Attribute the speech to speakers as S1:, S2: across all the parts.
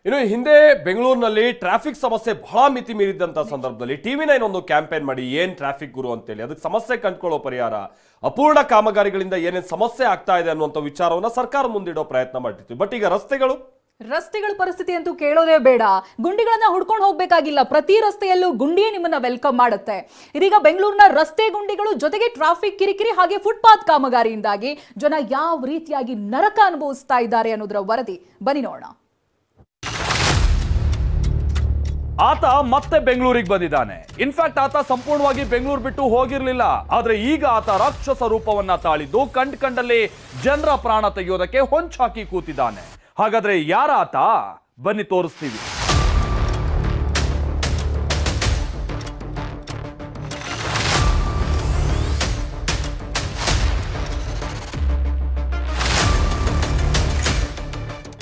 S1: ಇನ್ನು ಹಿಂದೆ ಬೆಂಗಳೂರಿನಲ್ಲಿ ಟ್ರಾಫಿಕ್ ಸಮಸ್ಯೆ ಬಹಳ ಮಿತಿ ಮೀರಿದಂತ ಸಂದರ್ಭದಲ್ಲಿ TV9 ಒಂದು ಕ್ಯಾಂಪೇನ್ ಮಾಡಿ ಏನ್ ಟ್ರಾಫಿಕ್ ಗುರು ಅಂತೇಳಿ ಅದಕ್ಕೆ ಸಮಸ್ಯೆ ಕಂಡುಕೊಳ್ಳೋ ಪರಿಹಾರ ಅಪೂರ್ಣ ಕಾಮಗಾರಿಗಳಿಂದ ಏನೇನು ಸಮಸ್ಯೆ ಆಗ್ತಾ ಇದೆ ಅನ್ನುವಂತ ವಿಚಾರವನ್ನ ಸರ್ಕಾರ ಮುಂದಿಡೋ ಪ್ರಯತ್ನ ಮಾಡ್ತಿತ್ತು. ಬಟ್ ಈಗ ರಸ್ತೆಗಳ
S2: ಪರಿಸ್ಥಿತಿ ಅಂತೂ ಕೇಳೋದೇ ಬೇಡ. ಗುಂಡಿಗಳನ್ನ ಹುಡ್ಕೊಂಡು ಹೋಗ್ಬೇಕಾಗಿಲ್ಲ. ಪ್ರತಿ ರಸ್ತೆಯಲ್ಲೂ ಗುಂಡಿಯೇ ನಿಮ್ಮನ್ನ ವೆಲ್ಕಮ್ ಮಾಡುತ್ತೆ. ಇದೀಗ ಬೆಂಗಳೂರಿನ ರಸ್ತೆ ಗುಂಡಿಗಳು ಜೊತೆಗೆ ಟ್ರಾಫಿಕ್ ಕಿರಿಕಿರಿ ಹಾಗೆ ಫುಟ್ಪಾತ್ ಕಾಮಗಾರಿಯಿಂದಾಗಿ ಜನ ಯಾವ ರೀತಿಯಾಗಿ ನರಕ ಅನುಭವಿಸ್ತಾ ಇದ್ದಾರೆ ಅನ್ನೋದರ ವರದಿ ಬನ್ನಿ ನೋಡೋಣ.
S3: ಆತ ಮತ್ತೆ ಬೆಂಗಳೂರಿಗೆ ಬಂದಿದ್ದಾನೆ. ಇನ್ಫ್ಯಾಕ್ಟ್ ಆತ ಸಂಪೂರ್ಣವಾಗಿ ಬೆಂಗಳೂರು ಬಿಟ್ಟು ಹೋಗಿರ್ಲಿಲ್ಲ. ಆದ್ರೆ ಈಗ ಆತ ರಾಕ್ಷಸ ರೂಪವನ್ನ ತಾಳಿದ್ದು ಕಂಡಲ್ಲಿ ಜನರ ಪ್ರಾಣ ತೆಗೆಯೋದಕ್ಕೆ ಹೊಂಚಾಕಿ ಕೂತಿದ್ದಾನೆ. ಹಾಗಾದ್ರೆ ಯಾರ ಆತ? ಬನ್ನಿ ತೋರಿಸ್ತೀವಿ.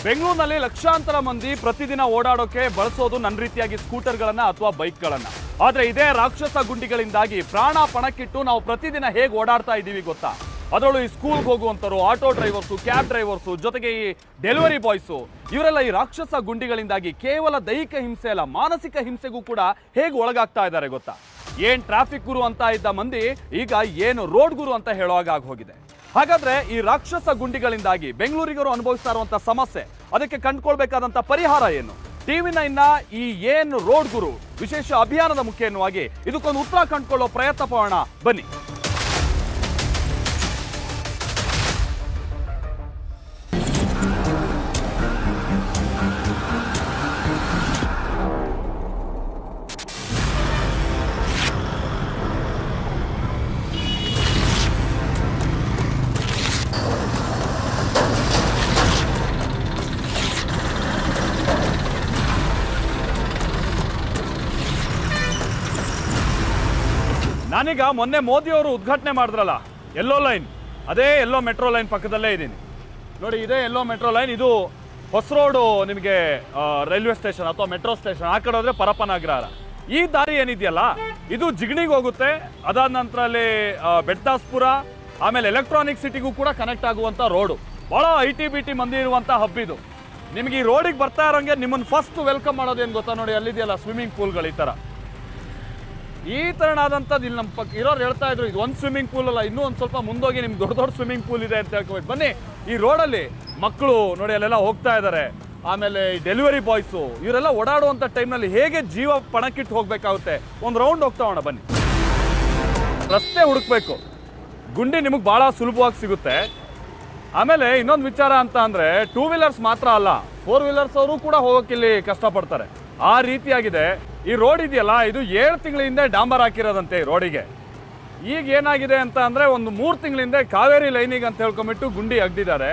S3: ಬೆಂಗಳೂರಿನಲ್ಲಿ ಲಕ್ಷಾಂತರ ಮಂದಿ ಪ್ರತಿದಿನ ಓಡಾಡೋಕೆ ಬಳಸೋದು ನನ್ನ ರೀತಿಯಾಗಿ ಸ್ಕೂಟರ್ಗಳನ್ನ ಅಥವಾ ಬೈಕ್ಗಳನ್ನ. ಆದ್ರೆ ಇದೇ ರಾಕ್ಷಸ ಗುಂಡಿಗಳಿಂದಾಗಿ ಪ್ರಾಣ ಪಣಕ್ಕಿಟ್ಟು ನಾವು ಪ್ರತಿದಿನ ಹೇಗೆ ಓಡಾಡ್ತಾ ಇದ್ದೀವಿ ಗೊತ್ತಾ? ಅದರಲ್ಲೂ ಈ ಸ್ಕೂಲ್ಗೆ ಹೋಗುವಂತರು, ಆಟೋ ಡ್ರೈವರ್ಸು, ಕ್ಯಾಬ್ ಡ್ರೈವರ್ಸು, ಜೊತೆಗೆ ಈ ಡೆಲಿವರಿ ಬಾಯ್ಸು, ಇವರೆಲ್ಲ ಈ ರಾಕ್ಷಸ ಗುಂಡಿಗಳಿಂದಾಗಿ ಕೇವಲ ದೈಹಿಕ ಹಿಂಸೆ ಅಲ್ಲ, ಮಾನಸಿಕ ಹಿಂಸೆಗೂ ಕೂಡ ಹೇಗೆ ಒಳಗಾಗ್ತಾ ಇದ್ದಾರೆ ಗೊತ್ತಾ? ಏನ್ ಟ್ರಾಫಿಕ್ ಗುರು ಅಂತ ಇದ್ದ ಮಂದಿ ಈಗ ಏನು ರೋಡ್ ಗುರು ಅಂತ ಹೇಳುವಾಗ ಹೋಗಿದೆ. ಹಾಗಾದ್ರೆ ಈ ರಾಕ್ಷಸ ಗುಂಡಿಗಳಿಂದಾಗಿ ಬೆಂಗಳೂರಿಗರು ಅನುಭವಿಸ್ತಾ ಇರುವಂತ ಸಮಸ್ಯೆ, ಅದಕ್ಕೆ ಕಂಡುಕೊಳ್ಬೇಕಾದಂತ ಪರಿಹಾರ ಏನು? TV9 ಈ ಏನು ರೋಡ್ ಗುರು ವಿಶೇಷ ಅಭಿಯಾನದ ಮುಖೇನವಾಗಿ ಇದಕ್ಕೊಂದು ಉತ್ತರ ಕಂಡುಕೊಳ್ಳೋ ಪ್ರಯತ್ನ ಮಾಡೋಣ ಬನ್ನಿ. ನಾನೀಗ ಮೊನ್ನೆ ಮೋದಿ ಅವರು ಉದ್ಘಾಟನೆ ಮಾಡಿದ್ರಲ್ಲ ಯೆಲ್ಲೋ ಲೈನ್, ಅದೇ ಯೆಲ್ಲೋ ಮೆಟ್ರೋ ಲೈನ್ ಪಕ್ಕದಲ್ಲೇ ಇದ್ದೀನಿ ನೋಡಿ. ಇದೇ ಯೆಲ್ಲೋ ಮೆಟ್ರೋ ಲೈನ್. ಇದು ಹೊಸ ರೋಡು, ನಿಮಗೆ ರೈಲ್ವೆ ಸ್ಟೇಷನ್ ಅಥವಾ ಮೆಟ್ರೋ ಸ್ಟೇಷನ್. ಆ ಕಡೆ ಹೋದ್ರೆ ಪರಪ್ಪನಗ್ರಹಾರ. ಈ ದಾರಿ ಏನಿದೆಯಲ್ಲ ಇದು ಜಿಗಣಿಗೆ ಹೋಗುತ್ತೆ. ಅದಾದ ನಂತರ ಅಲ್ಲಿ ಬೆಟ್ಟಾಸ್ಪುರ, ಆಮೇಲೆ ಎಲೆಕ್ಟ್ರಾನಿಕ್ ಸಿಟಿಗೂ ಕೂಡ ಕನೆಕ್ಟ್ ಆಗುವಂಥ ರೋಡು. ಭಾಳ IT-BT ಮಂದಿ ಇರುವಂಥ ಹಬ್ ಇದು. ನಿಮಗೆ ಈ ರೋಡಿಗೆ ಬರ್ತಾ ಇರೋಂಗೆ ನಿಮ್ಮನ್ನು ಫಸ್ಟ್ ವೆಲ್ಕಮ್ ಮಾಡೋದೇನು ಗೊತ್ತಾ? ನೋಡಿ ಅಲ್ಲಿದೆಯಲ್ಲ ಸ್ವಿಮ್ಮಿಂಗ್ ಪೂಲ್ಗಳು. ಈ ತರನಾದಂಥದ್ದು ಇಲ್ಲಿ ನಮ್ಮ ಪಕ್ಕ ಇರೋರು ಹೇಳ್ತಾ ಇದ್ರು, ಇದು ಒಂದು ಸ್ವಿಮ್ಮಿಂಗ್ ಪೂಲ್ ಅಲ್ಲ, ಇನ್ನೂ ಒಂದು ಸ್ವಲ್ಪ ಮುಂದೋಗಿ ನಿಮ್ಗೆ ದೊಡ್ಡ ದೊಡ್ಡ ಸ್ವಿಮ್ಮಿಂಗ್ ಪೂಲ್ ಇದೆ ಅಂತ ಹೇಳ್ಕೊಬೇಕು. ಬನ್ನಿ, ಈ ರೋಡಲ್ಲಿ ಮಕ್ಕಳು ನೋಡಿ ಅಲ್ಲೆಲ್ಲ ಹೋಗ್ತಾ ಇದ್ದಾರೆ. ಆಮೇಲೆ ಈ ಡೆಲಿವರಿ ಬಾಯ್ಸು ಇವರೆಲ್ಲ ಓಡಾಡುವಂಥ ಟೈಮ್ನಲ್ಲಿ ಹೇಗೆ ಜೀವ ಪಣಕ್ಕಿಟ್ಟು ಹೋಗ್ಬೇಕಾಗುತ್ತೆ. ಒಂದು ರೌಂಡ್ ಹೋಗ್ತಾ ಹೋಣ ಬನ್ನಿ. ರಸ್ತೆ ಹುಡುಕ್ಬೇಕು, ಗುಂಡಿ ನಿಮಗೆ ಭಾಳ ಸುಲಭವಾಗಿ ಸಿಗುತ್ತೆ. ಆಮೇಲೆ ಇನ್ನೊಂದು ವಿಚಾರ ಅಂತ ಅಂದರೆ 2 ವೀಲರ್ಸ್ ಮಾತ್ರ ಅಲ್ಲ, 4 ವೀಲರ್ಸ್ ಅವರು ಕೂಡ ಹೋಗೋಕ್ಕಿಲ್ಲಿ ಕಷ್ಟಪಡ್ತಾರೆ. ಆ ರೀತಿಯಾಗಿದೆ ಈ ರೋಡ್ ಇದೆಯಲ್ಲ. ಇದು 7 ತಿಂಗಳ ಹಿಂದೆ ಡಾಂಬರ್ ಹಾಕಿರೋದಂತೆ ಈ ರೋಡಿಗೆ. ಈಗ ಏನಾಗಿದೆ ಅಂತ ಅಂದರೆ ಒಂದು 3 ತಿಂಗಳ ಹಿಂದೆ ಕಾವೇರಿ ಲೈನಿಗೆ ಅಂತ ಹೇಳ್ಕೊಂಬಿಟ್ಟು ಗುಂಡಿ ಅಗ್ದಿದ್ದಾರೆ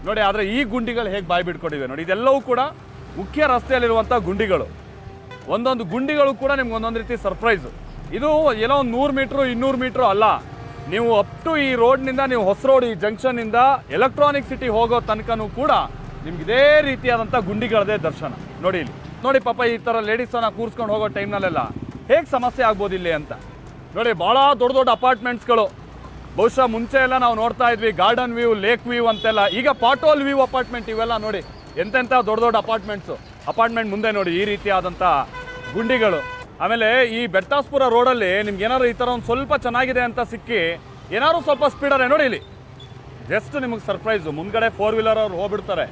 S3: ನೋಡಿ. ಆದರೆ ಈ ಗುಂಡಿಗಳು ಹೇಗೆ ಬಾಯಿ ಬಿಟ್ಕೊಂಡಿವೆ ನೋಡಿ. ಇದೆಲ್ಲವೂ ಕೂಡ ಮುಖ್ಯ ರಸ್ತೆಯಲ್ಲಿರುವಂಥ ಗುಂಡಿಗಳು. ಒಂದೊಂದು ಗುಂಡಿಗಳು ಕೂಡ ನಿಮ್ಗೆ ಒಂದೊಂದು ರೀತಿ ಸರ್ಪ್ರೈಸು. ಇದು ಏನೋ ಒಂದು 100 ಮೀಟ್ರು 200 ಮೀಟ್ರು ಅಲ್ಲ, ನೀವು ಅಪ್ ಟು ಈ ರೋಡ್ನಿಂದ ನೀವು ಹೊಸ ರೋಡ್ ಈ ಜಂಕ್ಷನ್ನಿಂದ ಎಲೆಕ್ಟ್ರಾನಿಕ್ ಸಿಟಿ ಹೋಗೋ ತನಕನೂ ಕೂಡ ನಿಮ್ಗೆ ಇದೇ ರೀತಿಯಾದಂಥ ಗುಂಡಿಗಳದೇ ದರ್ಶನ ನೋಡಿ. ಇಲ್ಲಿ ನೋಡಿ ಪಾಪ ಈ ಥರ ಲೇಡೀಸನ್ನ ಕೂರಿಸ್ಕೊಂಡು ಹೋಗೋ ಟೈಮ್ನಲ್ಲೆಲ್ಲ ಹೇಗೆ ಸಮಸ್ಯೆ ಆಗ್ಬೋದು ಇಲ್ಲಿ ಅಂತ ನೋಡಿ. ಭಾಳ ದೊಡ್ಡ ದೊಡ್ಡ ಅಪಾರ್ಟ್ಮೆಂಟ್ಸ್ಗಳು. ಬಹುಶಃ ಮುಂಚೆ ಎಲ್ಲ ನಾವು ನೋಡ್ತಾ ಇದ್ವಿ ಗಾರ್ಡನ್ ವ್ಯೂ, ಲೇಕ್ ವ್ಯೂ ಅಂತೆಲ್ಲ. ಈಗ ಪಾಟೋಲ್ ವ್ಯೂ ಅಪಾರ್ಟ್ಮೆಂಟ್ ಇವೆಲ್ಲ ನೋಡಿ. ಎಂತೆಂಥ ದೊಡ್ಡ ದೊಡ್ಡ ಅಪಾರ್ಟ್ಮೆಂಟ್ಸು. ಅಪಾರ್ಟ್ಮೆಂಟ್ ಮುಂದೆ ನೋಡಿ ಈ ರೀತಿಯಾದಂಥ ಗುಂಡಿಗಳು. ಆಮೇಲೆ ಈ ಬೆಟ್ಟಾಸ್ಪುರ ರೋಡಲ್ಲಿ ನಿಮ್ಗೆ ಏನಾದ್ರು ಈ ಥರ ಒಂದು ಸ್ವಲ್ಪ ಚೆನ್ನಾಗಿದೆ ಅಂತ ಸಿಕ್ಕಿ ಏನಾದ್ರು ಸ್ವಲ್ಪ ಸ್ಪೀಡರೇ ನೋಡಿ ಇಲ್ಲಿ ಜಸ್ಟ್ ನಿಮಗೆ ಸರ್ಪ್ರೈಸು. ಮುಂದ್ಗಡೆ 4 ವೀಲರ್ ಅವ್ರು ಹೋಗ್ಬಿಡ್ತಾರೆ,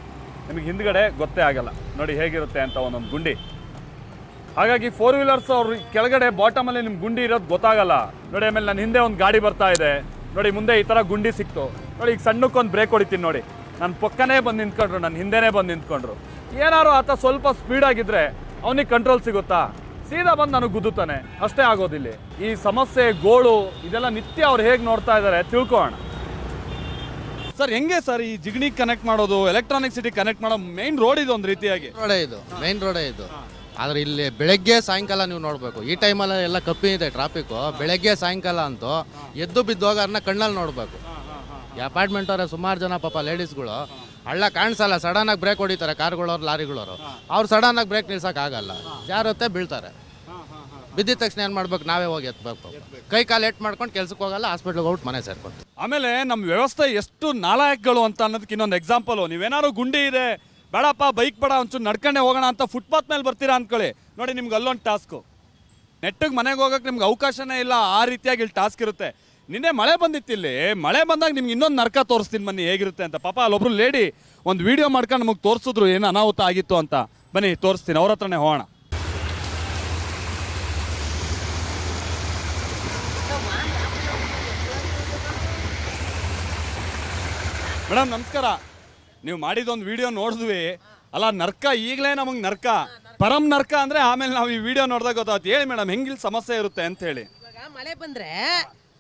S3: ನಿಮಗೆ ಹಿಂದ್ಗಡೆ ಗೊತ್ತೇ ಆಗಲ್ಲ ನೋಡಿ ಹೇಗಿರುತ್ತೆ ಅಂತ ಒಂದೊಂದು ಗುಂಡಿ. ಹಾಗಾಗಿ 4 ವೀಲರ್ಸ್ ಅವ್ರು ಕೆಳಗಡೆ ಬಾಟಮಲ್ಲಿ ನಿಮ್ಗೆ ಗುಂಡಿ ಇರೋದು ಗೊತ್ತಾಗಲ್ಲ ನೋಡಿ. ಆಮೇಲೆ ನನ್ನ ಹಿಂದೆ ಒಂದು ಗಾಡಿ ಬರ್ತಾ ಇದೆ ನೋಡಿ, ಮುಂದೆ ಈ ಥರ ಗುಂಡಿ ಸಿಕ್ತು ನೋಡಿ. ಈಗ ಸಣ್ಣಕ್ಕೊಂದು ಬ್ರೇಕ್ ಹೊಡಿತೀನಿ ನೋಡಿ, ನನ್ನ ಪಕ್ಕನೇ ಬಂದು ನಿಂತ್ಕೊಂಡ್ರು, ನನ್ನ ಹಿಂದೆನೇ ಬಂದು ನಿಂತ್ಕೊಂಡ್ರು. ಏನಾರು ಆತ ಸ್ವಲ್ಪ ಸ್ಪೀಡಾಗಿದ್ದರೆ ಅವನಿಗೆ ಕಂಟ್ರೋಲ್ ಸಿಗುತ್ತಾ? ಸೀದಾ ಬಂದು ನನಗೆ ಗುದ್ದುತ್ತಾನೆ, ಅಷ್ಟೇ ಆಗೋದಿಲ್ಲ. ಈ ಸಮಸ್ಯೆ ಗೋಳು ಇದೆಲ್ಲ ನಿತ್ಯ ಅವ್ರು ಹೇಗೆ ನೋಡ್ತಾ ಇದ್ದಾರೆ ತಿಳ್ಕೊಳ್ಳೋಣ. ಸರ್ ಹೆಂಗೆ ಸರ್ ಈ ಜಿಗಣಿ ಕನೆಕ್ಟ್ ಮಾಡೋದು, ಎಲೆಕ್ಟ್ರಾನಿಕ್ ಸಿಟಿ ಕನೆಕ್ಟ್ ಮಾಡೋ ಮೇನ್ ರೋಡ್ ಇದು? ಒಂದು ರೀತಿಯಾಗಿ
S4: ರೋಡೇ ಇದು, ಮೇನ್ ರೋಡೇ ಇದು. ಆದರೆ ಇಲ್ಲಿ ಬೆಳಗ್ಗೆ ಸಾಯಂಕಾಲ ನೀವು ನೋಡಬೇಕು. ಈ ಟೈಮಲ್ಲಿ ಎಲ್ಲ ಕಪ್ಪಿ ಇದೆ ಟ್ರಾಫಿಕ್ಕು. ಬೆಳಗ್ಗೆ ಸಾಯಂಕಾಲ ಅಂತೂ ಎದ್ದು ಬಿದ್ದೋಗಾರನ್ನ ಕಣ್ಣಲ್ಲಿ ನೋಡಬೇಕು. ಈ ಅಪಾರ್ಟ್ಮೆಂಟ್ ಅವರೇ ಸುಮಾರು ಜನ ಪಾಪ ಲೇಡೀಸ್ಗಳು ಹಳ್ಳ ಕಾಣಿಸಲ್ಲ, ಸಡನ್ನಾಗಿ ಬ್ರೇಕ್ ಹೊಡಿತಾರೆ ಕಾರ್ಗಳವ್ರು, ಲಾರಿಗಳವರು. ಅವ್ರು ಸಡನ್ನಾಗಿ ಬ್ರೇಕ್ ನಿಲ್ಸೋಕ್ಕಾಗಲ್ಲ, ಜಾರತ್ತೆ ಬೀಳ್ತಾರೆ. ಬಿದ್ದಿದ ತಕ್ಷಣ ಏನು ಮಾಡ್ಬೇಕು? ನಾವೇ ಹೋಗಿ ಎತ್ತಬೇಕು. ಕೈ ಕಾಲು ಎಟ್ ಮಾಡ್ಕೊಂಡು ಕೆಲ್ಸಕ್ಕೆ ಹೋಗಲ್ಲ, ಹಾಸ್ಪಿಟ್ಲಿಗೆ ಹೋಗ್ಬಿಟ್ಟು ಮನೆ ಸೇರ್ಕೊಂಡು.
S3: ಆಮೇಲೆ ನಮ್ಮ ವ್ಯವಸ್ಥೆ ಎಷ್ಟು ನಾಲಾಯಕ್ಗಳು ಅಂತ ಅನ್ನೋದಕ್ಕೆ ಇನ್ನೊಂದು ಎಕ್ಸಾಂಪಲು. ನೀವೇನಾದ್ರು ಗುಂಡಿ ಇದೆ ಬೇಡಪ್ಪ ಬೈಕ್ ಬೇಡ ಒಂಚೂರು ನಡ್ಕೊಂಡೆ ಹೋಗೋಣ ಅಂತ ಫುಟ್ಪಾತ್ ಮೇಲೆ ಬರ್ತೀರಾ ಅಂದ್ಕೊಳ್ಳಿ. ನೋಡಿ ನಿಮ್ಗೆ ಅಲ್ಲೊಂದು ಟಾಸ್ಕು, ನೆಟ್ಟಿಗೆ ಮನೆಗೆ ಹೋಗೋಕೆ ನಿಮ್ಗೆ ಅವಕಾಶನೇ ಇಲ್ಲ, ಆ ರೀತಿಯಾಗಿ ಇಲ್ಲಿ ಟಾಸ್ಕ್ ಇರುತ್ತೆ. ನಿನ್ನೆ ಮಳೆ ಬಂದಿತ್ತು, ಇಲ್ಲಿ ಮಳೆ ಬಂದಾಗ ನಿಮ್ಗೆ ಇನ್ನೊಂದು ನರ್ಕ ತೋರಿಸ್ತೀನಿ ಬನ್ನಿ ಹೇಗಿರುತ್ತೆ ಅಂತ. ಪಾಪ ಅಲ್ಲೊಬ್ರು ಲೇಡಿ ಒಂದು ವಿಡಿಯೋ ಮಾಡ್ಕೊಂಡು ನಮಗೆ ತೋರಿಸಿದ್ರು ಏನು ಅನಾಹುತ ಆಗಿತ್ತು ಅಂತ. ಬನ್ನಿ ತೋರಿಸ್ತೀನಿ, ಅವ್ರ ಹತ್ರನೇ ಹೋಗೋಣ. ಮೇಡಮ್ ನಮಸ್ಕಾರ. ನೀವು ಮಾಡಿದೊಂದು ವಿಡಿಯೋ ನೋಡಿದ್ವಿ ಅಲ್ಲ, ನರ್ಕ ಈಗಲೇ ನಮಗೆ ನರ್ಕ, ಪರಂ ನರ್ಕ ಅಂದರೆ ಆಮೇಲೆ ನಾವು ಈ ವಿಡಿಯೋ ನೋಡಿದಾಗ ಗೊತ್ತಾಯ್ತು. ಹೇಳಿ ಮೇಡಮ್, ಹೆಂಗಿಲ್ಲಿ ಸಮಸ್ಯೆ ಇರುತ್ತೆ ಅಂತ ಹೇಳಿ.
S5: ಇವಾಗ ಮಳೆ ಬಂದರೆ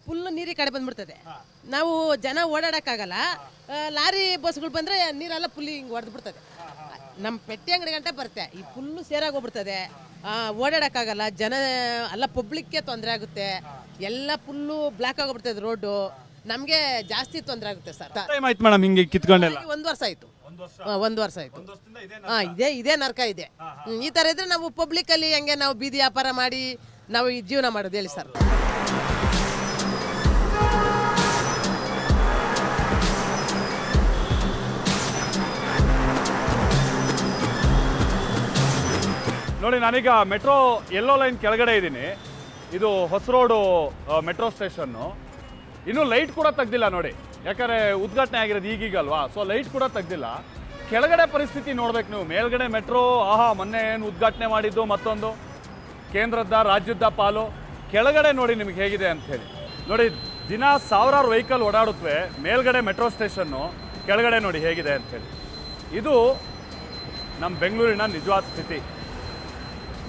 S5: ಫುಲ್ಲು ನೀರಿ ಕಡೆ ಬಂದ್ಬಿಡ್ತದೆ, ನಾವು ಜನ ಓಡಾಡೋಕ್ಕಾಗಲ್ಲ. ಲಾರಿ ಬಸ್ಗಳು ಬಂದರೆ ನೀರೆಲ್ಲ ಫುಲ್ ಹಿಂಗೆ ಹೊಡೆದು ಬಿಡ್ತದೆ. ನಮ್ಮ ಪೆಟ್ಟಿ ಅಂಗಡಿ ಗಂಟೆ ಬರುತ್ತೆ, ಈ ಫುಲ್ಲು ಸೇರಾಗಿ ಹೋಗ್ಬಿಡ್ತದೆ, ಓಡಾಡೋಕ್ಕಾಗಲ್ಲ. ಜನ ಎಲ್ಲ ಪಬ್ಲಿಕ್ಗೆ ತೊಂದರೆ ಆಗುತ್ತೆ, ಎಲ್ಲ ಫುಲ್ಲು ಬ್ಲ್ಯಾಕ್ ಆಗೋಗ್ಬಿಡ್ತದೆ ರೋಡು. ನಮಗೆ ಜಾಸ್ತಿ ತೊಂದರೆ ಆಗುತ್ತೆ ಸರ್.
S3: ಟೈಮ್ ಆಯ್ತು ಮೇಡಮ್ ಹಿಂಗೆ ಕಿತ್ಕೊಂಡೆಲ್ಲ?
S5: 1 ವರ್ಷ ಆಯಿತು. 1 ವರ್ಷ ಆಯಿತು. ಇದೇ ನರ್ಕ ಇದೆ. ಈ ಥರ ಇದ್ರೆ ನಾವು ಪಬ್ಲಿಕ್ಕಲ್ಲಿ ಹೆಂಗೆ ನಾವು ಬೀದಿ ವ್ಯಾಪಾರ ಮಾಡಿ ನಾವು ಈ ಜೀವನ ಮಾಡೋದು ಹೇಳಿ ಸರ್.
S3: ನೋಡಿ ನಾನೀಗ ಮೆಟ್ರೋ ಯೆಲ್ಲೋ ಲೈನ್ ಕೆಳಗಡೆ ಇದ್ದೀನಿ. ಇದು ಹೊಸ ರೋಡು ಮೆಟ್ರೋ ಸ್ಟೇಷನ್ನು. ಇನ್ನೂ ಲೈಟ್ ಕೂಡ ತೆಗ್ದಿಲ್ಲ ನೋಡಿ, ಯಾಕಂದರೆ ಉದ್ಘಾಟನೆ ಆಗಿರೋದು ಈಗೀಗಲ್ವಾ, ಸೊ ಲೈಟ್ ಕೂಡ ತೆಗ್ದಿಲ್ಲ. ಕೆಳಗಡೆ ಪರಿಸ್ಥಿತಿ ನೋಡ್ಬೇಕು ನೀವು. ಮೇಲ್ಗಡೆ ಮೆಟ್ರೋ ಮೊನ್ನೆ ಏನು ಉದ್ಘಾಟನೆ ಮಾಡಿದ್ದು ಮತ್ತೊಂದು ಕೇಂದ್ರದ ರಾಜ್ಯದ ಪಾಲು. ಕೆಳಗಡೆ ನೋಡಿ ನಿಮಗೆ ಹೇಗಿದೆ ಅಂಥೇಳಿ. ನೋಡಿ ದಿನ ಸಾವಿರಾರು ವೆಹಿಕಲ್ ಓಡಾಡುತ್ತವೆ ಮೇಲ್ಗಡೆ ಮೆಟ್ರೋ ಸ್ಟೇಷನ್ನು, ಕೆಳಗಡೆ ನೋಡಿ ಹೇಗಿದೆ ಅಂಥೇಳಿ. ಇದು ನಮ್ಮ ಬೆಂಗಳೂರಿನ ನಿಜವಾದ ಸ್ಥಿತಿ.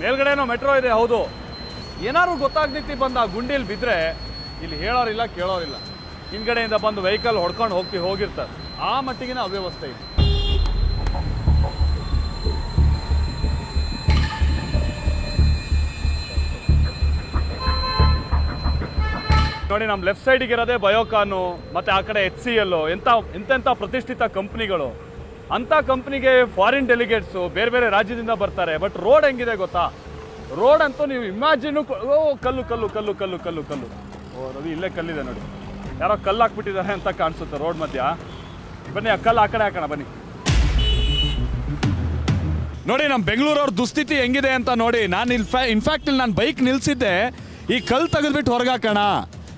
S3: ಮೇಲ್ಗಡೆನೋ ಮೆಟ್ರೋ ಇದೆ ಹೌದು, ಏನಾದ್ರು ಗೊತ್ತಾಗ್ದಿತ್ತಿ ಬಂದು ಆ ಗುಂಡಿಯಲ್ಲಿ ಬಿದ್ದರೆ ಇಲ್ಲಿ ಹೇಳೋರಿಲ್ಲ ಕೇಳೋರಿಲ್ಲ. ಹಿಂದ್ಗಡೆಯಿಂದ ಬಂದು ವೆಹಿಕಲ್ ಹೊಡ್ಕೊಂಡು ಹೋಗಿರ್ತಾರೆ, ಆ ಮಟ್ಟಿಗಿನ ಅವ್ಯವಸ್ಥೆ ಇದೆ. ನೋಡಿ ನಮ್ಮ ಲೆಫ್ಟ್ ಸೈಡಿಗೆ ಇರೋದೇ ಬಯೋಕಾನು, ಮತ್ತು ಆ ಕಡೆ HCL, ಎಂತೆಂಥ ಪ್ರತಿಷ್ಠಿತ ಕಂಪ್ನಿಗಳು. ಅಂಥ ಕಂಪ್ನಿಗೆ ಫಾರಿನ್ ಡೆಲಿಗೇಟ್ಸು ಬೇರೆ ಬೇರೆ ರಾಜ್ಯದಿಂದ ಬರ್ತಾರೆ. ಬಟ್ ರೋಡ್ ಹೆಂಗಿದೆ ಗೊತ್ತಾ? ರೋಡ್ ಅಂತೂ ನೀವು ಇಮ್ಯಾಜಿನು, ಕಲ್ಲು ಕಲ್ಲು ಕಲ್ಲು ಕಲ್ಲು ಕಲ್ಲು ಕಲ್ಲು. ಓ ರವಿ, ಇಲ್ಲೇ ಕಲ್ಲಿದೆ ನೋಡಿ, ಯಾರೋ ಕಲ್ಲು ಹಾಕ್ಬಿಟ್ಟಿದ್ದಾರೆ ಅಂತ ಕಾಣಿಸುತ್ತೆ ರೋಡ್ ಮಧ್ಯ. ಬನ್ನಿ ಆ ಕಲ್ಲು ಆ ಕಡೆ ಹಾಕೋಣ ಬನ್ನಿ. ನೋಡಿ ನಮ್ಮ ಬೆಂಗಳೂರವ್ರ ದುಸ್ಥಿತಿ ಹೆಂಗಿದೆ ಅಂತ ನೋಡಿ. ನಾನು ಇನ್ಫ್ಯಾಕ್ಟ್ ಇಲ್ಲಿ ನಾನು ಬೈಕ್ ನಿಲ್ಸಿದ್ದೆ, ಈ ಕಲ್ಲು ತೆಗೆದ್ಬಿಟ್ಟು ಹೊರಗೆ ಹಾಕೋಣ,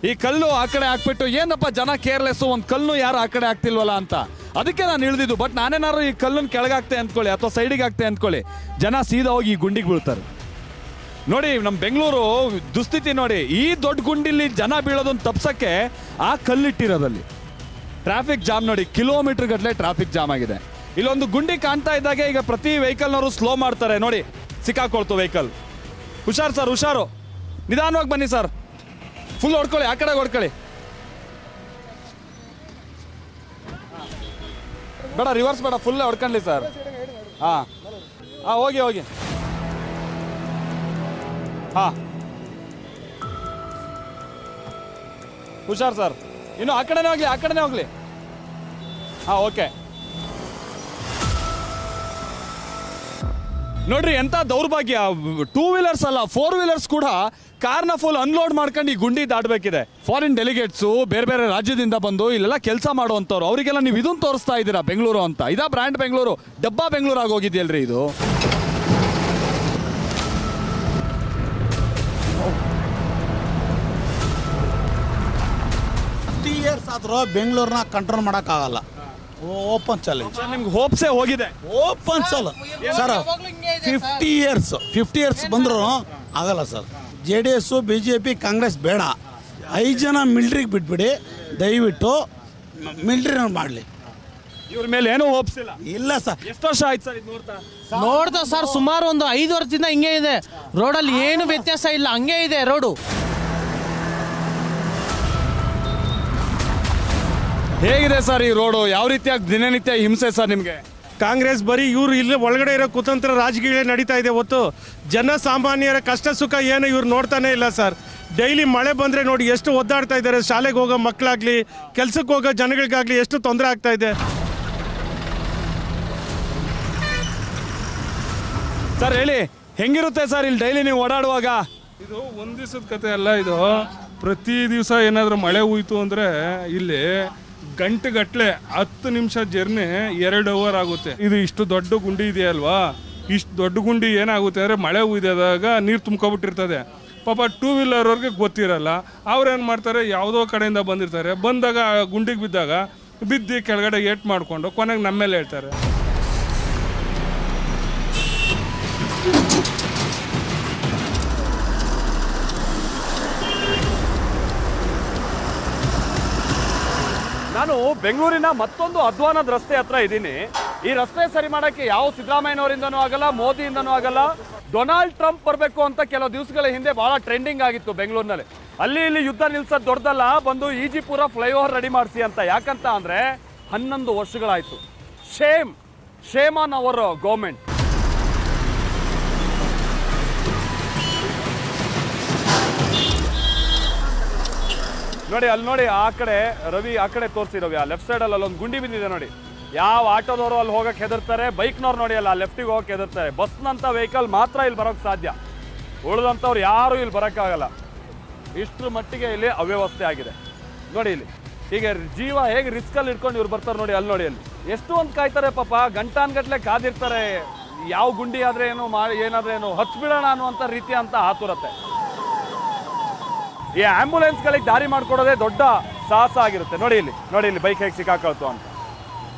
S3: ಈ ಕಲ್ಲು ಆ ಕಡೆ ಹಾಕ್ಬಿಟ್ಟು ಏನಪ್ಪ ಜನ ಕೇರ್ಲೆಸ್ಸು, ಒಂದು ಕಲ್ಲು ಯಾರು ಆ ಕಡೆ ಹಾಕ್ತಿಲ್ವಲ್ಲ ಅಂತ. ಅದಕ್ಕೆ ನಾನು ಇಳಿದಿದ್ದು. ಬಟ್ ನಾನೇನಾದ್ರು ಈ ಕಲ್ಲನ್ನು ಕೆಳಗಾಗ್ತೆ ಅಂದ್ಕೊಳ್ಳಿ ಅಥವಾ ಸೈಡಿಗೆ ಹಾಕ್ತೆ ಅಂದ್ಕೊಳ್ಳಿ, ಜನ ಸೀದಾ ಹೋಗಿ ಈ ಗುಂಡಿಗೆ ಬೀಳ್ತಾರೆ. ನೋಡಿ ನಮ್ಮ ಬೆಂಗಳೂರು ದುಸ್ಥಿತಿ ನೋಡಿ. ಈ ದೊಡ್ಡ ಗುಂಡಿಲಿ ಜನ ಬೀಳೋದನ್ನು ತಪ್ಸೋಕ್ಕೆ ಆ ಕಲ್ಲಿಟ್ಟಿರೋದಲ್ಲಿ ಟ್ರಾಫಿಕ್ ಜಾಮ್ ನೋಡಿ, ಕಿಲೋಮೀಟರ್ ಗಟ್ಟಲೆ ಟ್ರಾಫಿಕ್ ಜಾಮ್ ಆಗಿದೆ. ಇಲ್ಲೊಂದು ಗುಂಡಿ ಕಾಣ್ತಾ ಇದ್ದಾಗೆ ಈಗ ಪ್ರತಿ ವೆಹಿಕಲ್ನವರು ಸ್ಲೋ ಮಾಡ್ತಾರೆ ನೋಡಿ, ಸಿಕ್ಕಾಕೊಳ್ತು ವೆಹಿಕಲ್. ಹುಷಾರು ಸರ್, ಹುಷಾರು, ನಿಧಾನವಾಗಿ ಬನ್ನಿ ಸರ್, ಫುಲ್ ಹೊಡ್ಕೊಳ್ಳಿ, ಆ ಕಡೆ ಹೊಡ್ಕೊಳ್ಳಿ, ಬೇಡ ರಿವರ್ಸ್ ಬೇಡ, ಫುಲ್ ಹೊಡ್ಕೊಳ್ಳಿ ಸರ್. ಹಾಂ ಹಾಂ, ಹೋಗಿ ಹೋಗಿ, ಹಾಂ ಹುಷಾರ್ ಸರ್, ಇನ್ನು ಆ ಕಡೆನೇ ಹೋಗ್ಲಿ, ಆ ಕಡೆನೇ ಹೋಗ್ಲಿ. ಹಾಂ ಓಕೆ. ನೋಡ್ರಿ ಎಂಥ ದೌರ್ಭಾಗ್ಯ, 2 ವೀಲರ್ಸ್ ಅಲ್ಲ 4 ವೀಲರ್ಸ್ ಕೂಡ ಕಾರ್ನ ಫುಲ್ ಅನ್ಲೋಡ್ ಮಾಡ್ಕೊಂಡು ಈ ಗುಂಡಿ ದಾಟಬೇಕಿದೆ. ಫಾರಿನ್ ಡೆಲಿಗೇಟ್ಸು ಬೇರೆ ಬೇರೆ ರಾಜ್ಯದಿಂದ ಬಂದು ಇಲ್ಲೆಲ್ಲ ಕೆಲಸ ಮಾಡುವಂಥವ್ರು, ಅವರಿಗೆಲ್ಲ ನೀವು ಇದನ್ನು ತೋರಿಸ್ತಾ ಇದ್ದೀರಾ ಬೆಂಗಳೂರು ಅಂತ. ಇದಾ ಬ್ರ್ಯಾಂಡ್ ಬೆಂಗಳೂರು? ಡಬ್ಬಾ ಬೆಂಗಳೂರು ಆಗೋಗಿದೆಯಲ್ರಿ ಇದು.
S6: ಇಯರ್ಸ್ ಆದರೂ ಬೆಂಗಳೂರನ್ನ ಕಂಟ್ರೋಲ್ ಮಾಡೋಕ್ಕಾಗಲ್ಲ. Open challenge.
S3: ನಿಮ್ಗೆ ಹೋಪ್ಸೇ ಹೋಗಿದೆ.
S6: ಓಪನ್ ಸರ್ 50 ಇಯರ್ಸ್ ಬಂದರೂ ಆಗಲ್ಲ ಸರ್. JDS, BJP, ಕಾಂಗ್ರೆಸ್ ಬೇಡ. 5 ಜನ ಮಿಲ್ಟ್ರಿಗೆ ಬಿಟ್ಬಿಡಿ ದಯವಿಟ್ಟು, ಮಿಲ್ಟ್ರಿ ಮಾಡಲಿ.
S3: ಇವ್ರ ಮೇಲೆ ಏನೂ ಹೋಪ್ಸ್ ಇಲ್ಲ.
S6: ಇಲ್ಲ ಸರ್.
S3: ಎಷ್ಟು ವರ್ಷ ಆಯ್ತು ಸರ್ ಇದು
S7: ನೋಡ್ತಾ ಸರ್? ಸುಮಾರು ಒಂದು 5 ವರ್ಷದಿಂದ ಹಿಂಗೆ ಇದೆ. ರೋಡಲ್ಲಿ ಏನು ವ್ಯತ್ಯಾಸ ಇಲ್ಲ, ಹಂಗೆ ಇದೆ ರೋಡು.
S3: ಹೇಗಿದೆ ಸರ್ ಈ ರೋಡು? ಯಾವ ರೀತಿಯಾಗಿ ದಿನನಿತ್ಯ ಹಿಂಸೆ ಸರ್ ನಿಮಗೆ?
S8: ಕಾಂಗ್ರೆಸ್ ಬರೀ ಇವ್ರು ಇಲ್ಲಿ ಒಳಗಡೆ ಇರೋ ಕುತಂತ್ರ ರಾಜಕೀಯ ನಡೀತಾ ಇದೆ ಹೊತ್ತು ಜನಸಾಮಾನ್ಯರ ಕಷ್ಟ ಸುಖ ಏನು ಇವ್ರು ನೋಡ್ತಾನೆ ಇಲ್ಲ ಸರ್. ಡೈಲಿ ಮಳೆ ಬಂದರೆ ನೋಡಿ ಎಷ್ಟು ಒದ್ದಾಡ್ತಾ ಇದ್ದಾರೆ. ಶಾಲೆಗೆ ಹೋಗೋ ಮಕ್ಕಳಾಗಲಿ ಕೆಲಸಕ್ಕೆ ಹೋಗೋ ಜನಗಳಿಗಾಗಲಿ ಎಷ್ಟು ತೊಂದರೆ ಆಗ್ತಾ ಇದೆ
S3: ಸರ್. ಹೇಳಿ ಹೆಂಗಿರುತ್ತೆ ಸರ್ ಇಲ್ಲಿ ಡೈಲಿ ನೀವು ಓಡಾಡುವಾಗ?
S9: ಇದು ಒಂದು ದಿವಸದ ಕತೆ ಅಲ್ಲ, ಇದು ಪ್ರತಿ ದಿವಸ ಏನಾದರೂ ಮಳೆ ಹೋಯ್ತು ಅಂದರೆ ಇಲ್ಲಿ
S8: ಗಂಟೆಗಟ್ಟಲೆ 10 ನಿಮಿಷ ಜರ್ನಿ 2 ಅವರ್ ಆಗುತ್ತೆ. ಇದು ಇಷ್ಟು ದೊಡ್ಡ ಗುಂಡಿ ಇದೆಯಲ್ವಾ, ಇಷ್ಟು ದೊಡ್ಡ ಗುಂಡಿ ಏನಾಗುತ್ತೆ ಅಂದರೆ ಮಳೆ ಉಯ್ದಾಗ ನೀರು ತುಂಬ್ಕೊಬಿಟ್ಟಿರ್ತದೆ. ಪಾಪ 2 ವೀಲರ್ ಅವ್ರಿಗೆ ಗೊತ್ತಿರಲ್ಲ. ಅವ್ರೇನು ಮಾಡ್ತಾರೆ, ಯಾವುದೋ ಕಡೆಯಿಂದ ಬಂದಿರ್ತಾರೆ, ಬಂದಾಗ ಗುಂಡಿಗೆ ಬಿದ್ದಾಗ ಬಿದ್ದು ಕೆಳಗಡೆ ಏಟ್ ಮಾಡಿಕೊಂಡು ಕೊನೆಗೆ ನಮ್ಮ ಮೇಲೆ ಹೇಳ್ತಾರೆ.
S3: ನಾನು ಬೆಂಗಳೂರಿನ ಮತ್ತೊಂದು ಅಧ್ವಾನದ ರಸ್ತೆ ಹತ್ರ ಇದ್ದೀನಿ. ಈ ರಸ್ತೆ ಸರಿ ಮಾಡೋಕ್ಕೆ ಯಾವ ಸಿದ್ದರಾಮಯ್ಯನವರಿಂದನೂ ಆಗಲ್ಲ, ಮೋದಿಯಿಂದನೂ ಆಗಲ್ಲ. ಡೊನಾಲ್ಡ್ ಟ್ರಂಪ್ ಬರಬೇಕು ಅಂತ ಕೆಲವು ದಿವಸಗಳ ಹಿಂದೆ ಬಹಳ ಟ್ರೆಂಡಿಂಗ್ ಆಗಿತ್ತು ಬೆಂಗಳೂರಿನಲ್ಲಿ. ಅಲ್ಲಿ ಇಲ್ಲಿ ಯುದ್ಧ ನಿಲ್ಸೋದು ದೊಡ್ಡದಲ್ಲ, ಬಂದು ಈಜಿಪುರ ಫ್ಲೈಓವರ್ ರೆಡಿ ಮಾಡಿಸಿ ಅಂತ. ಯಾಕಂತ ಅಂದರೆ 11 ವರ್ಷಗಳಾಯಿತು. Shame on our government. ನೋಡಿ ಅಲ್ಲಿ ನೋಡಿ, ಆ ಕಡೆ ರವಿ ಆ ಕಡೆ ತೋರಿಸಿ ರವಿ, ಆ ಲೆಫ್ಟ್ ಸೈಡಲ್ಲಿ ಅಲ್ಲೊಂದು ಗುಂಡಿ ಬಿದ್ದಿದೆ ನೋಡಿ. ಯಾವ ಆಟೋದವರು ಅಲ್ಲಿ ಹೋಗಕ್ಕೆ ಹೆದರ್ತಾರೆ, ಬೈಕ್ನವ್ರು ನೋಡಿ ಅಲ್ಲ ಲೆಫ್ಟಿಗೆ ಹೋಗಕ್ಕೆ ಹೆದರ್ತಾರೆ. ಬಸ್ನಂಥ ವೆಹಿಕಲ್ ಮಾತ್ರ ಇಲ್ಲಿ ಬರೋಕ್ಕೆ ಸಾಧ್ಯ, ಉಳಿದಂಥವ್ರು ಯಾರೂ ಇಲ್ಲಿ ಬರೋಕ್ಕಾಗಲ್ಲ. ಇಷ್ಟರ ಮಟ್ಟಿಗೆ ಇಲ್ಲಿ ಅವ್ಯವಸ್ಥೆ ಆಗಿದೆ ನೋಡಿ. ಇಲ್ಲಿ ಹೀಗೆ ಜೀವ ಹೇಗೆ ರಿಸ್ಕಲ್ಲಿ ಇಟ್ಕೊಂಡು ಇವ್ರು ಬರ್ತಾರೆ ನೋಡಿ. ಅಲ್ಲಿ ನೋಡಿ, ಅಲ್ಲಿ ಎಷ್ಟು ಒಂದು ಕಾಯ್ತಾರೆ ಪಾಪ, ಗಂಟಾನ್ಗಟ್ಲೆ ಕಾದಿರ್ತಾರೆ. ಯಾವ ಗುಂಡಿ ಆದರೆ ಏನು ಮಾಡಿ ಏನಾದ್ರೆ ಏನು ಹಚ್ಬಿಡೋಣ ಅನ್ನುವಂಥ ರೀತಿ ಅಂತ ಆತುರತೆ. ಈ ಆಂಬ್ಯುಲೆನ್ಸ್ಗಳಿಗೆ ದಾರಿ ಮಾಡ್ಕೊಡೋದೇ ದೊಡ್ಡ ಸಾಹಸ ಆಗಿರುತ್ತೆ. ನೋಡಿ ಇಲ್ಲಿ ಬೈಕ್ ಹೇಗೆ ಸಿಕ್ಕಾಕೊಳ್ತು ಅಂತ.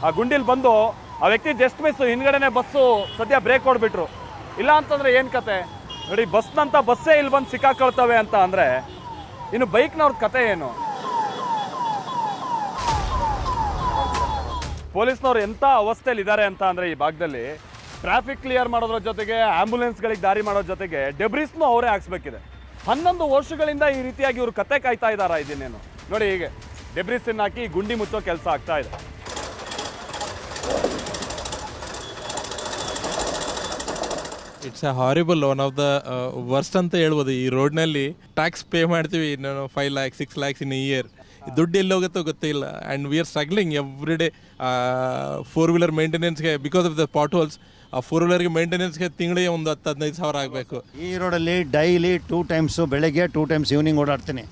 S3: ಆ ಗುಂಡಿಲಿ ಬಂದು ಆ ವ್ಯಕ್ತಿ ಜಸ್ಟ್ ಮಿಸ್, ಹಿಂದ್ಗಡೆನೆ ಬಸ್ಸು ಸದ್ಯ ಬ್ರೇಕ್ ಹೊಡ್ಬಿಟ್ರು. ಇಲ್ಲ ಅಂತಂದ್ರೆ ಏನು ಕತೆ ನೋಡಿ. ಬಸ್ನಂತ ಬಸ್ಸೇ ಇಲ್ಲಿ ಬಂದು ಸಿಕ್ಕಾಕೊಳ್ತವೆ ಅಂತ ಅಂದರೆ ಇನ್ನು ಬೈಕ್ನವ್ರ ಕತೆ ಏನು? ಪೊಲೀಸ್ನವ್ರು ಎಂಥ ಅವಸ್ಥೆಯಲ್ಲಿ ಇದ್ದಾರೆ ಅಂತ ಅಂದರೆ ಈ ಭಾಗದಲ್ಲಿ ಟ್ರಾಫಿಕ್ ಕ್ಲಿಯರ್ ಮಾಡೋದ್ರ ಜೊತೆಗೆ ಆಂಬ್ಯುಲೆನ್ಸ್ಗಳಿಗೆ ದಾರಿ ಮಾಡೋದ್ರ ಜೊತೆಗೆ ಡೆಬ್ರಿಸ್ನು ಅವರೇ ಹಾಕ್ಸ್ಬೇಕಿದೆ. 11 ವರ್ಷಗಳಿಂದ ಈ ರೀತಿಯಾಗಿ ಇವರು ಕತೆ ಕಾಯ್ತಾ ಇದ್ದಾರಾ ಇದನ್ನೇನು ನೋಡಿ. ಹೀಗೆ ಡೆಬ್ರಿಸ್ನ ಹಾಕಿ ಗುಂಡಿ ಮುಚ್ಚೋ ಕೆಲಸ ಆಗ್ತಾ ಇದೆ.
S9: It's a horrible, one of the worst ಅಂತ ಹೇಳ್ಬೋದು. ಈ ರೋಡ್ನಲ್ಲಿ ಟ್ಯಾಕ್ಸ್ ಪೇ ಮಾಡ್ತೀವಿ 5 lakhs 6 lakhs ಇನ್ ಇಯರ್. ದುಡ್ಡು ಎಲ್ಲಿ ಹೋಗುತ್ತೋ ಗೊತ್ತಿಲ್ಲ. And we are struggling every day. 4 wheeler ಮೇಂಟೆನೆನ್ಸ್ಗೆ because of the potholes, ಆ 4 ವೀಲರ್ಗೆ ಮೇಂಟೆನೆನ್ಸ್ಗೆ ತಿಂಗಳಿಗೆ ಒಂದು 10-15 ಸಾವಿರ ಆಗಬೇಕು.
S10: ಈ ರೋಡಲ್ಲಿ ಡೈಲಿ 2 times ಬೆಳಗ್ಗೆ 2 times ಈವ್ನಿಂಗ್ ಓಡಾಡ್ತೀನಿ.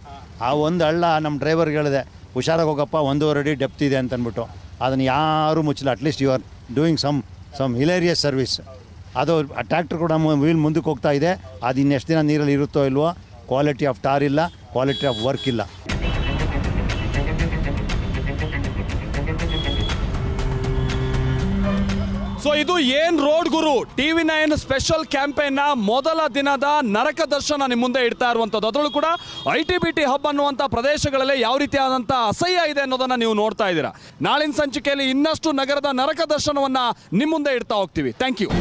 S10: ಆ ಒಂದು ಹಳ್ಳ ನಮ್ಮ ಡ್ರೈವರ್ಗೆ ಹೇಳಿದೆ, ಹುಷಾರಾಗಿ ಹೋಗಪ್ಪ, 1.5 ಅಡಿ ಡೆಪ್ತ್ ಇದೆ ಅಂತಂದ್ಬಿಟ್ಟು. ಅದನ್ನು ಯಾರೂ ಮುಚ್ಚಲ್ಲ. At least you are doing some hilarious service. ಅದು ಟ್ರ್ಯಾಕ್ಟರ್ ಕೂಡ ವೀಲ್ ಮುಂದಕ್ಕೆ ಹೋಗ್ತಾ ಇದೆ. ಅದು ಇನ್ನೆಷ್ಟು ದಿನ ನೀರಲ್ಲಿ ಇರುತ್ತೋ ಇಲ್ವೋ. ಕ್ವಾಲಿಟಿ ಆಫ್ ಟಾರ್ ಇಲ್ಲ, ಕ್ವಾಲಿಟಿ ಆಫ್ ವರ್ಕ್ ಇಲ್ಲ.
S3: ಸೊ ಇದು ಏನ್ ರೋಡ್ ಗುರು TV9 ಸ್ಪೆಷಲ್ ಕ್ಯಾಂಪೇನ್ ನ ಮೊದಲ ದಿನದ ನರಕ ದರ್ಶನ ನಿಮ್ಮ ಮುಂದೆ ಇಡ್ತಾ ಇರುವಂತದ್ದು. ಅದರಲ್ಲೂ ಕೂಡ ITBT ಹಬ್ ಅನ್ನುವಂಥ ಪ್ರದೇಶಗಳಲ್ಲಿ ಯಾವ ರೀತಿಯಾದಂಥ ಅಸಹ್ಯ ಇದೆ ಅನ್ನೋದನ್ನ ನೀವು ನೋಡ್ತಾ ಇದ್ದೀರಾ. ನಾಳಿನ ಸಂಚಿಕೆಯಲ್ಲಿ ಇನ್ನಷ್ಟು ನಗರದ ನರಕ ದರ್ಶನವನ್ನ ನಿಮ್ಮ ಮುಂದೆ ಇಡ್ತಾ ಹೋಗ್ತೀವಿ. Thank you.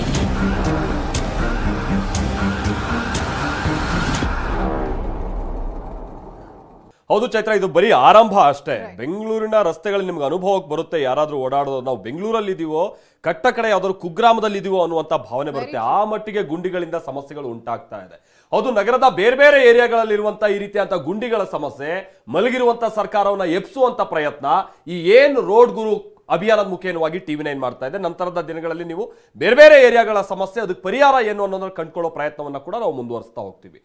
S1: ಹೌದು ಚೈತ್ರ, ಇದು ಬರೀ ಆರಂಭ ಅಷ್ಟೇ. ಬೆಂಗಳೂರಿನ ರಸ್ತೆಗಳಲ್ಲಿ ನಿಮ್ಗೆ ಅನುಭವಕ್ಕೆ ಬರುತ್ತೆ. ಯಾರಾದ್ರೂ ಓಡಾಡೋದು, ನಾವು ಬೆಂಗಳೂರಲ್ಲಿ ಇದೀವೋ ಕಟ್ಟ ಕಡೆ ಯಾವ್ದಾದ್ರು ಕುಗ್ರಾಮದಲ್ಲಿ ಇದೀವೋ ಅನ್ನುವಂಥ ಭಾವನೆ ಬರುತ್ತೆ. ಆ ಮಟ್ಟಿಗೆ ಗುಂಡಿಗಳಿಂದ ಸಮಸ್ಯೆಗಳು ಉಂಟಾಗ್ತಾ ಇದೆ. ಹೌದು, ನಗರದ ಬೇರೆ ಬೇರೆ ಏರಿಯಾಗಳಲ್ಲಿ ಇರುವಂತ ಈ ರೀತಿಯಂತ ಗುಂಡಿಗಳ ಸಮಸ್ಯೆ, ಮಲಗಿರುವಂತ ಸರ್ಕಾರವನ್ನ ಎಬ್ಸುವಂತ ಪ್ರಯತ್ನ, ಈ ಏನು ರೋಡ್ ಗುರು ಅಭಿಯಾನದ ಮುಖೇನವಾಗಿ TV9 ಮಾಡ್ತಾ ಇದೆ. ನಂತರದ ದಿನಗಳಲ್ಲಿ ನೀವು ಬೇರೆ ಬೇರೆ ಏರಿಯಾಗಳ ಸಮಸ್ಯೆ, ಅದಕ್ಕೆ ಪರಿಹಾರ ಏನು ಅನ್ನೋದನ್ನ ಕಂಡುಕೊಳ್ಳೋ ಪ್ರಯತ್ನವನ್ನ ಕೂಡ ನಾವು ಮುಂದುವರಿಸ್ತಾ ಹೋಗ್ತೀವಿ.